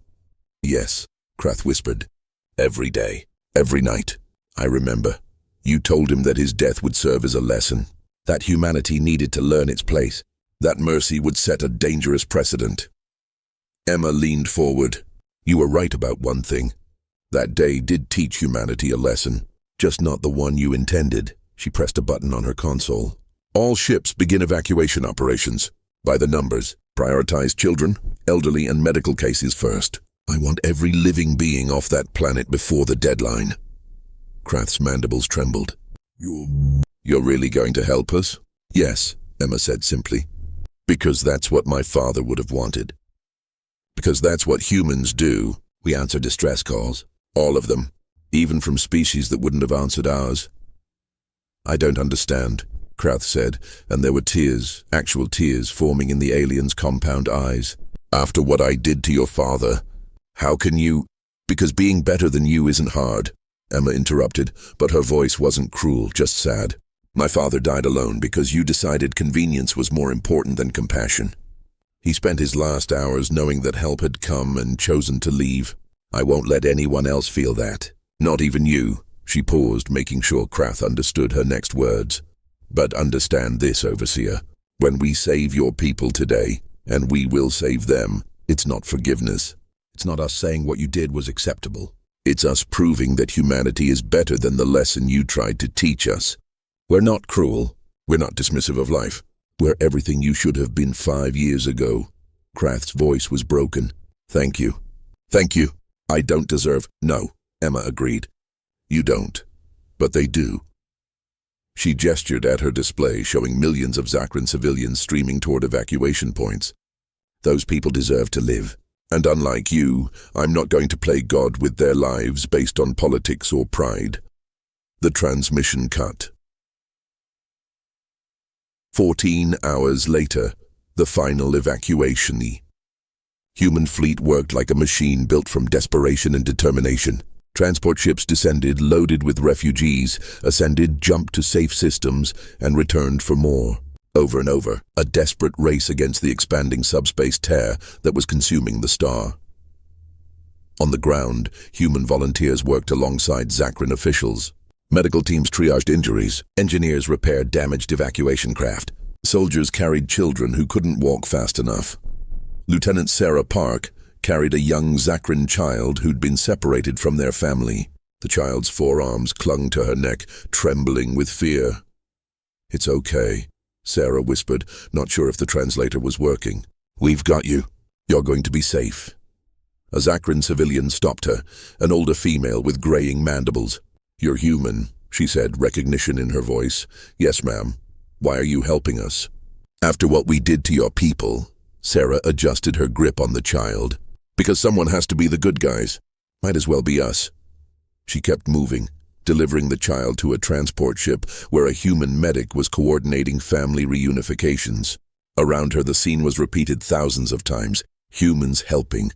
[SPEAKER 1] Yes, Krath whispered. Every day, every night, I remember. You told him that his death would serve as a lesson, that humanity needed to learn its place, that mercy would set a dangerous precedent. Emma leaned forward. You were right about one thing. That day did teach humanity a lesson, just not the one you intended. She pressed a button on her console. All ships begin evacuation operations. By the numbers. Prioritize children, elderly, and medical cases first. I want every living being off that planet before the deadline. Krath's mandibles trembled. You're really going to help us? Yes, Emma said simply. Because that's what my father would have wanted. Because that's what humans do. We answer distress calls. All of them. Even from species that wouldn't have answered ours. I don't understand, Krath said, and there were tears, actual tears, forming in the alien's compound eyes. After what I did to your father, how can you... Because being better than you isn't hard, Emma interrupted, but her voice wasn't cruel, just sad. My father died alone because you decided convenience was more important than compassion. He spent his last hours knowing that help had come and chosen to leave. I won't let anyone else feel that. Not even you. She paused, making sure Krath understood her next words. But understand this, Overseer. When we save your people today, and we will save them, it's not forgiveness. It's not us saying what you did was acceptable. It's us proving that humanity is better than the lesson you tried to teach us. We're not cruel. We're not dismissive of life. We're everything you should have been 5 years ago. Kraft's voice was broken. Thank you. Thank you. I don't deserve— No, Emma agreed. You don't. But they do. She gestured at her display, showing millions of Zakran civilians streaming toward evacuation points. Those people deserve to live. And unlike you, I'm not going to play God with their lives based on politics or pride. The transmission cut. 14 hours later, the final evacuation. The human fleet worked like a machine built from desperation and determination. Transport ships descended, loaded with refugees, ascended, jumped to safe systems, and returned for more. Over and over, a desperate race against the expanding subspace tear that was consuming the star. On the ground, human volunteers worked alongside Zakran officials. Medical teams triaged injuries, engineers repaired damaged evacuation craft. Soldiers carried children who couldn't walk fast enough. Lieutenant Sarah Park carried a young Zakran child who'd been separated from their family. The child's forearms clung to her neck, trembling with fear. "It's okay," Sarah whispered, not sure if the translator was working. "We've got you. You're going to be safe." A Zakran civilian stopped her, an older female with graying mandibles. "You're human," she said, recognition in her voice. "Yes, ma'am. Why are you helping us?" "After what we did to your people," Sarah adjusted her grip on the child. "Because someone has to be the good guys. Might as well be us." She kept moving, delivering the child to a transport ship where a human medic was coordinating family reunifications. Around her, the scene was repeated thousands of times. Humans helping,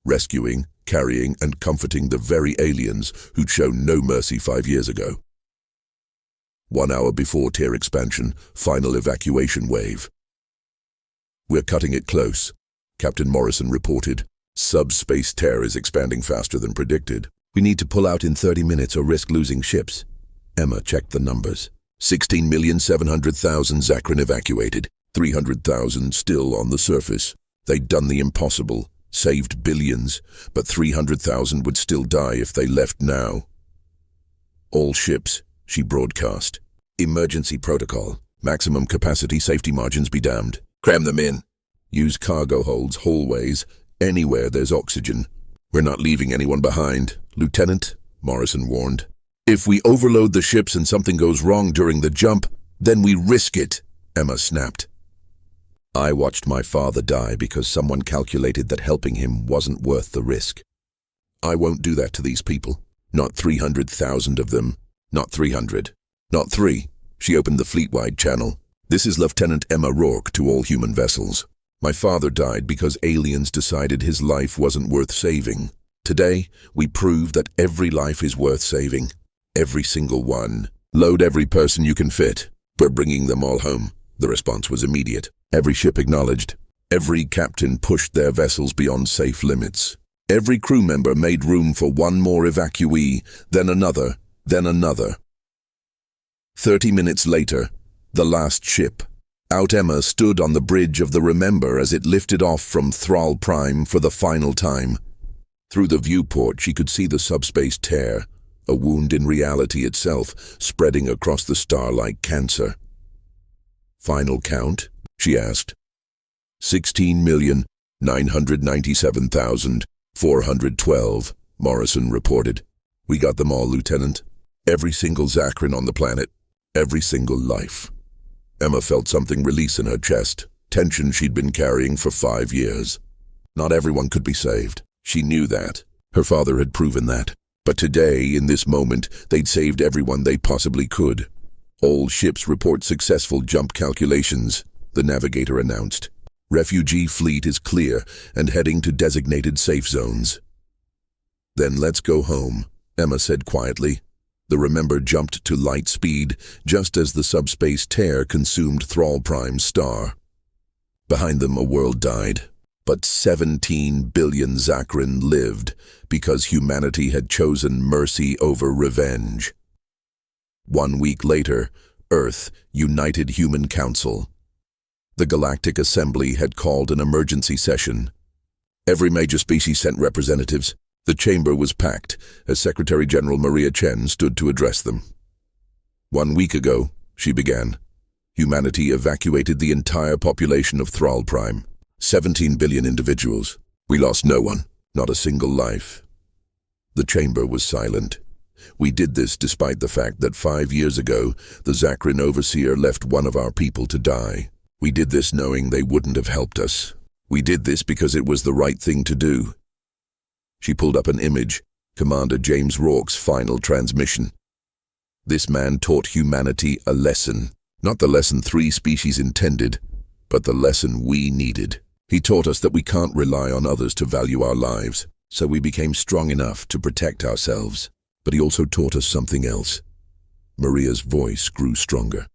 [SPEAKER 1] rescuing, carrying, and comforting the very aliens who'd shown no mercy 5 years ago. 1 hour before tier expansion, final evacuation wave. "We're cutting it close," Captain Morrison reported. "Subspace tear is expanding faster than predicted. We need to pull out in 30 minutes or risk losing ships." Emma checked the numbers. 16,700,000 Zakran evacuated, 300,000 still on the surface. They'd done the impossible, saved billions, but 300,000 would still die if they left now. "All ships," she broadcast. "Emergency protocol. Maximum capacity, safety margins be damned. Cram them in. Use cargo holds, hallways, anywhere there's oxygen. We're not leaving anyone behind, Lieutenant," Morrison warned. "If we overload the ships and something goes wrong during the jump, then we risk it," Emma snapped. "I watched my father die because someone calculated that helping him wasn't worth the risk. I won't do that to these people. Not 300,000 of them. Not 300. Not 3. She opened the fleet-wide channel. "This is Lieutenant Emma Rourke to all human vessels. My father died because aliens decided his life wasn't worth saving. Today, we prove that every life is worth saving. Every single one. Load every person you can fit. We're bringing them all home." The response was immediate. Every ship acknowledged. Every captain pushed their vessels beyond safe limits. Every crew member made room for one more evacuee, then another, then another. 30 minutes later, the last ship. Out Emma stood on the bridge of the Remember as it lifted off from Thrall Prime for the final time. Through the viewport, she could see the subspace tear, a wound in reality itself, spreading across the star like cancer. "Final count?" she asked. 16,997,412, Morrison reported. "We got them all, Lieutenant. Every single Zakran on the planet. Every single life." Emma felt something release in her chest, tension she'd been carrying for 5 years. Not everyone could be saved. She knew that. Her father had proven that. But today, in this moment, they'd saved everyone they possibly could. "All ships report successful jump calculations," the navigator announced. "Refugee fleet is clear and heading to designated safe zones." "Then let's go home," Emma said quietly. The Remember jumped to light speed just as the subspace tear consumed Thrall Prime's star. Behind them, a world died. But 17 billion Zakran lived because humanity had chosen mercy over revenge. 1 week later, Earth, United Human Council. The Galactic Assembly had called an emergency session. Every major species sent representatives. The chamber was packed as Secretary General Maria Chen stood to address them. 1 week ago, she began, humanity evacuated the entire population of Thrall Prime. 17 billion individuals. We lost no one, not a single life. The chamber was silent. We did this despite the fact that 5 years ago, the Zakrin overseer left one of our people to die. We did this knowing they wouldn't have helped us. We did this because it was the right thing to do. She pulled up an image, Commander James Rourke's final transmission. This man taught humanity a lesson, not the lesson 3 species intended, but the lesson we needed. He taught us that we can't rely on others to value our lives, so we became strong enough to protect ourselves. But he also taught us something else. Maria's voice grew stronger.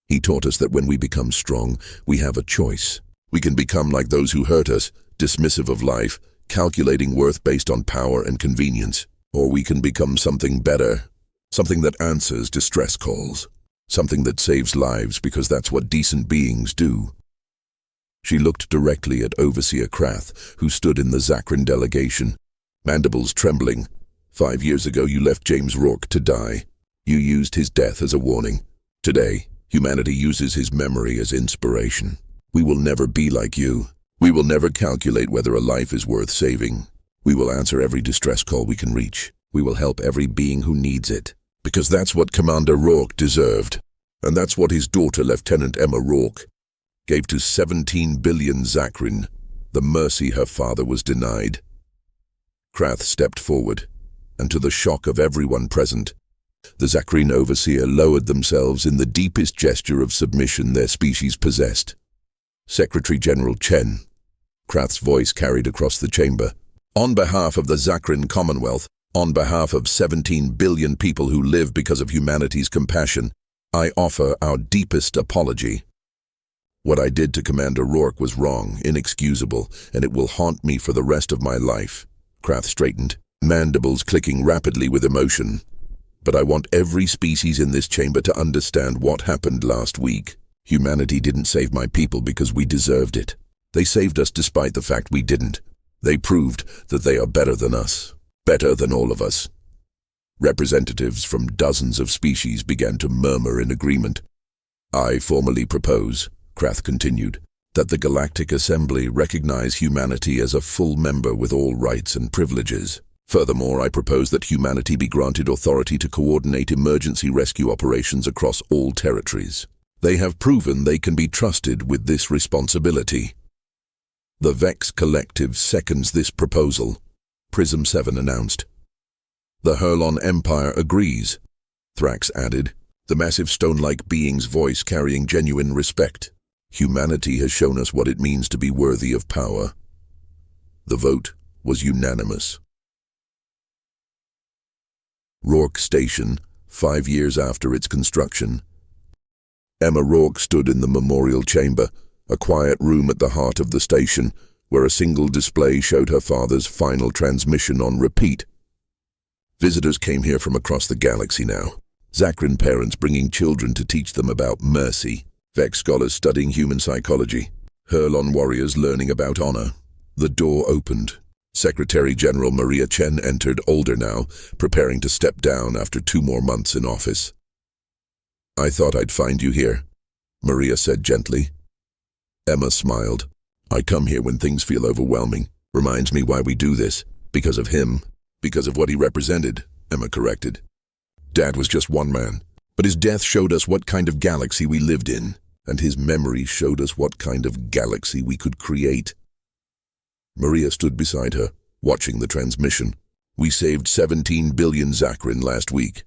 [SPEAKER 1] He taught us that when we become strong, we have a choice. We can become like those who hurt us, dismissive of life, calculating worth based on power and convenience. Or we can become something better, something that answers distress calls, something that saves lives because that's what decent beings do. She looked directly at Overseer Krath, who stood in the Zakrin delegation, mandibles trembling. 5 years ago you left James Rourke to die. You used his death as a warning. Today, humanity uses his memory as inspiration. We will never be like you. We will never calculate whether a life is worth saving. We will answer every distress call we can reach. We will help every being who needs it. Because that's what Commander Rourke deserved. And that's what his daughter, Lieutenant Emma Rourke, gave to 17 billion Zakrin, the mercy her father was denied. Krath stepped forward, and to the shock of everyone present, the Zakrin overseer lowered themselves in the deepest gesture of submission their species possessed. Secretary General Chen, Krath's voice carried across the chamber. On behalf of the Zakrin Commonwealth, on behalf of 17 billion people who live because of humanity's compassion, I offer our deepest apology. What I did to Commander Rourke was wrong, inexcusable, and it will haunt me for the rest of my life. Krath straightened, mandibles clicking rapidly with emotion. But I want every species in this chamber to understand what happened last week. Humanity didn't save my people because we deserved it. They saved us despite the fact we didn't. They proved that they are better than us, better than all of us. Representatives from dozens of species began to murmur in agreement. I formally propose, Krath continued, that the Galactic Assembly recognize humanity as a full member with all rights and privileges. Furthermore, I propose that humanity be granted authority to coordinate emergency rescue operations across all territories. They have proven they can be trusted with this responsibility. The Vex Collective seconds this proposal, Prism 7 announced. The Hurlon Empire agrees, Thrax added, the massive stone-like being's voice carrying genuine respect. Humanity has shown us what it means to be worthy of power. The vote was unanimous. Rourke Station, 5 years after its construction. Emma Rourke stood in the memorial chamber, a quiet room at the heart of the station, where a single display showed her father's final transmission on repeat. Visitors came here from across the galaxy now. Zakrin parents bringing children to teach them about mercy. Vex scholars studying human psychology. Hurlon warriors learning about honor. The door opened. Secretary General Maria Chen entered, older now, preparing to step down after 2 more months in office. I thought I'd find you here, Maria said gently. Emma smiled. I come here when things feel overwhelming. Reminds me why we do this. Because of him. Because of what he represented, Emma corrected. Dad was just one man, but his death showed us what kind of galaxy we lived in, and his memory showed us what kind of galaxy we could create. Maria stood beside her, watching the transmission. We saved 17 billion Zakrin last week.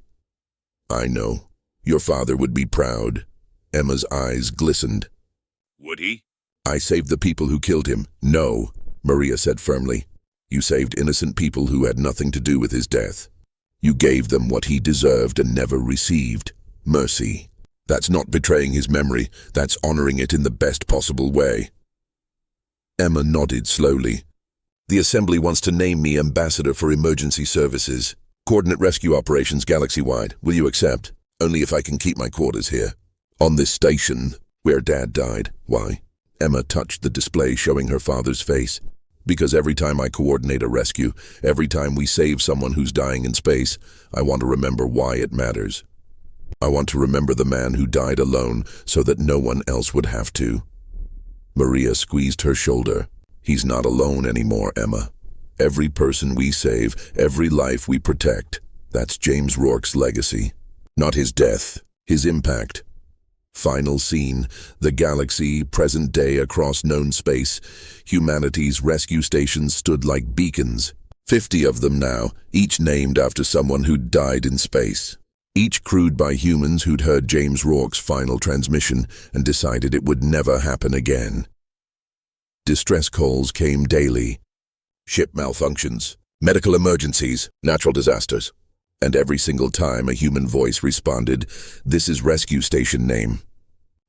[SPEAKER 1] I know. Your father would be proud. Emma's eyes glistened.
[SPEAKER 2] Would he?
[SPEAKER 1] I saved the people who killed him. No, Maria said firmly. You saved innocent people who had nothing to do with his death. You gave them what he deserved and never received. Mercy. That's not betraying his memory. That's honoring it in the best possible way. Emma nodded slowly. The Assembly wants to name me Ambassador for Emergency Services. Coordinate rescue operations galaxy-wide. Will you accept? Only if I can keep my quarters here. On this station, where Dad died. Why? Emma touched the display showing her father's face. Because every time I coordinate a rescue, every time we save someone who's dying in space, I want to remember why it matters. I want to remember the man who died alone so that no one else would have to. Maria squeezed her shoulder. He's not alone anymore, Emma. Every person we save, every life we protect, that's James Rourke's legacy. Not his death, his impact. Final scene, the galaxy, present day across known space. Humanity's rescue stations stood like beacons. 50 of them now, each named after someone who'd died in space. Each crewed by humans who'd heard James Rourke's final transmission and decided it would never happen again. Distress calls came daily. Ship malfunctions, medical emergencies, natural disasters. And every single time a human voice responded, "This is rescue station name.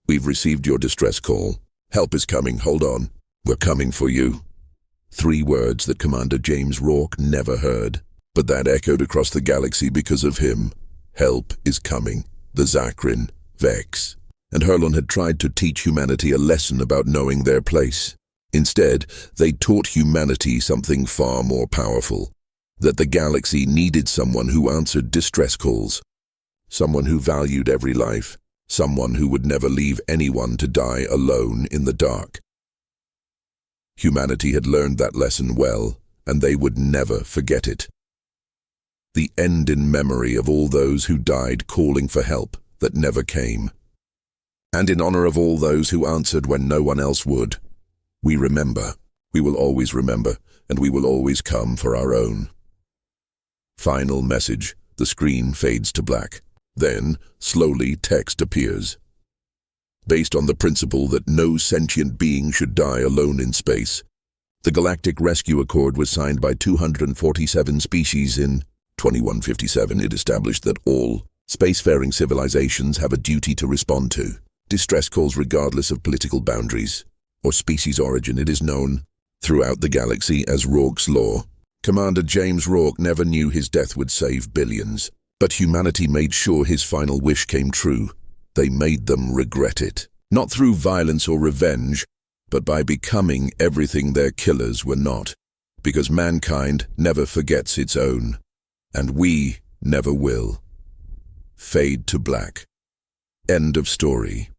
[SPEAKER 1] We've received your distress call. Help is coming, hold on. We're coming for you." 3 words that Commander James Rourke never heard, but that echoed across the galaxy because of him. Help is coming. The Zakrin, Vex, and Herlon had tried to teach humanity a lesson about knowing their place. Instead, they taught humanity something far more powerful. That the galaxy needed someone who answered distress calls. Someone who valued every life. Someone who would never leave anyone to die alone in the dark. Humanity had learned that lesson well, and they would never forget it. The end in memory of all those who died calling for help that never came. And in honor of all those who answered when no one else would. We remember. We will always remember, and we will always come for our own. Final message. The screen fades to black. Then, slowly, text appears. Based on the principle that no sentient being should die alone in space, the Galactic Rescue Accord was signed by 247 species in 2157. It established that all spacefaring civilizations have a duty to respond to distress calls regardless of political boundaries or species origin. It is known throughout the galaxy as Rourke's Law. Commander James Rourke never knew his death would save billions, but humanity made sure his final wish came true. They made them regret it, not through violence or revenge, but by becoming everything their killers were not, because mankind never forgets its own, and we never will. Fade to black. End of story.